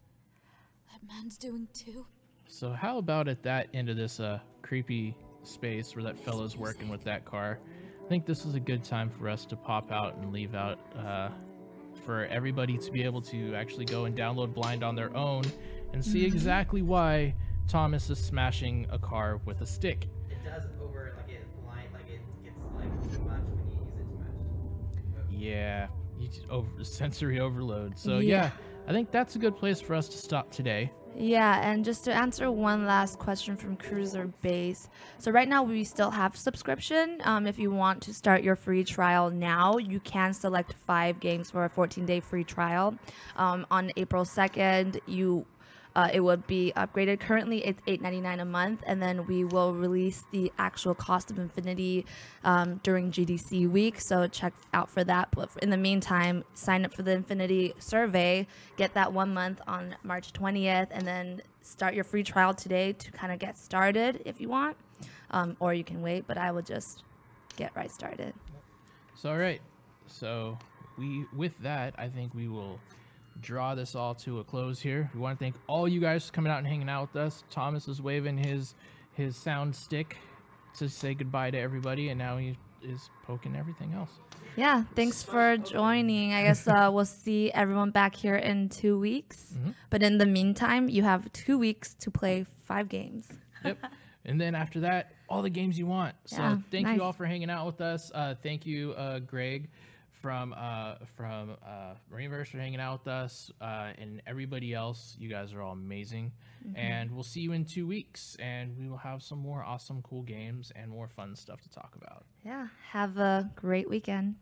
that man's doing too? So how about at that end of this creepy space where that fella's working with that car, I think this is a good time for us to pop out and leave out for everybody to be able to actually go and download Blind on their own and see exactly why Thomas is smashing a car with a stick. It does it gets like too much when you use it too much. Yeah, sensory overload. So yeah, I think that's a good place for us to stop today. Yeah, and just to answer one last question from Cruiser Base. So right now we still have subscription. If you want to start your free trial now, you can select 5 games for a 14-day free trial. On April 2nd, it would be upgraded. Currently, it's $8.99 a month, and then we will release the actual cost of Infinity during GDC week, so check out for that. But in the meantime, sign up for the Infinity survey, get that 1 month on March 20th, and then start your free trial today to kind of get started if you want, or you can wait, but I will just get right started. So all right, so with that, I think we will draw this all to a close here. We want to thank all you guys for coming out and hanging out with us. Thomas is waving his sound stick to say goodbye to everybody, and now he is poking everything else. Yeah, thanks for joining. I guess we'll see everyone back here in 2 weeks. But in the meantime, you have 2 weeks to play 5 games. Yep. And then after that, all the games you want. So Yeah, thank nice. you all for hanging out with us. Thank you, Greg from MarineVerse for hanging out with us, and everybody else. You guys are all amazing. And we'll see you in 2 weeks, and we will have some more awesome, cool games and more fun stuff to talk about. Yeah, have a great weekend.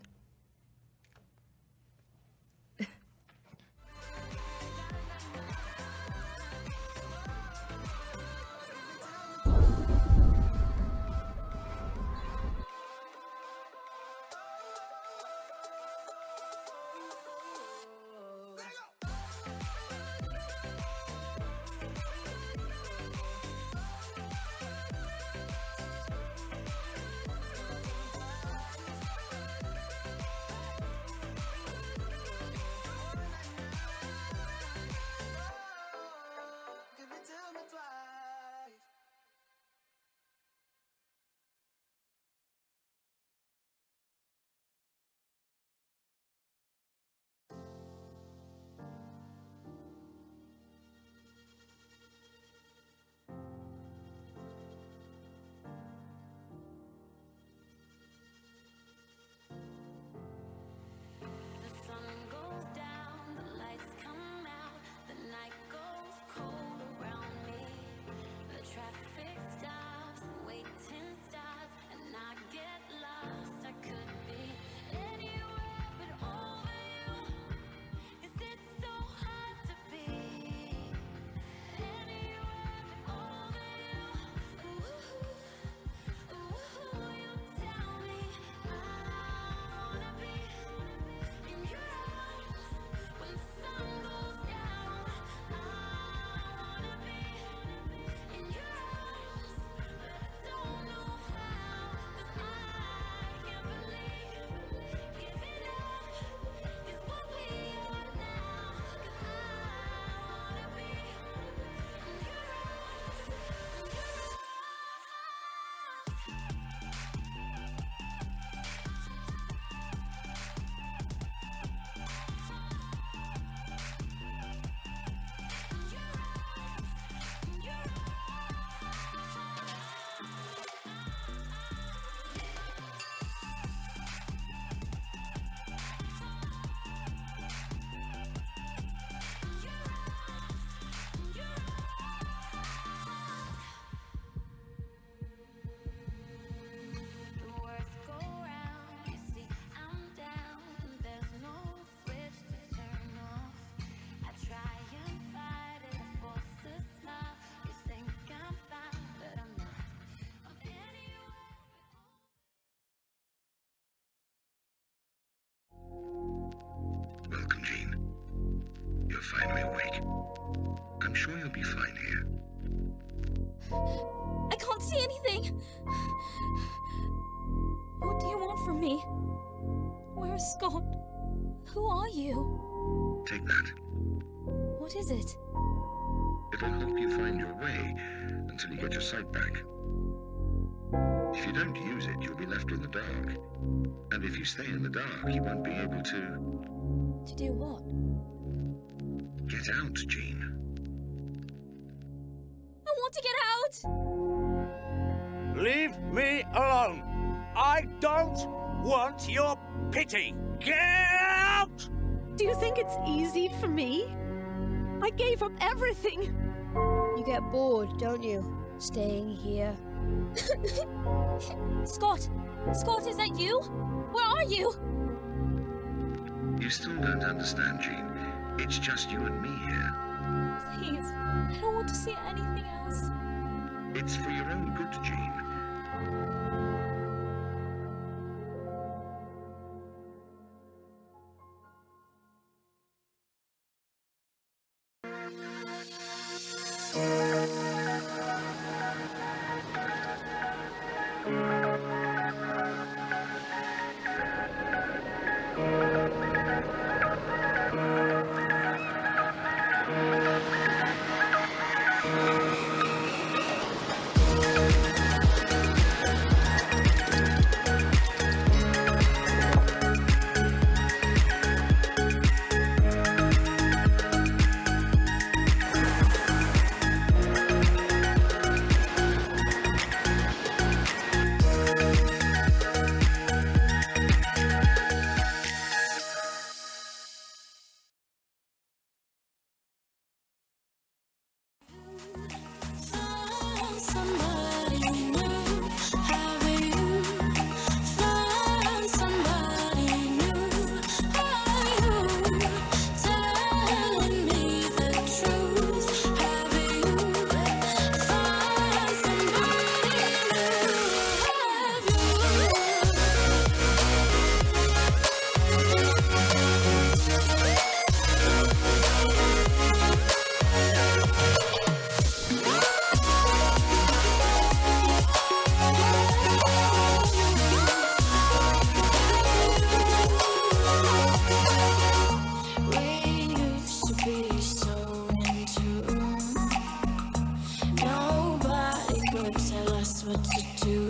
be fine here. I can't see anything. What do you want from me? Where's Scott? Who are you? Take that. What is it? It'll help you find your way until you get your sight back. If you don't use it, you'll be left in the dark. And if you stay in the dark, you won't be able to... To do what? Get out, Jean. I want to get out! Leave me alone. I don't want your pity. Get out! Do you think it's easy for me? I gave up everything. You get bored, don't you? Staying here. Scott! Scott, is that you? Where are you? You still don't understand, Jean. It's just you and me here. Please, I don't want to see anything else. It's for your own good, Jean. What to do?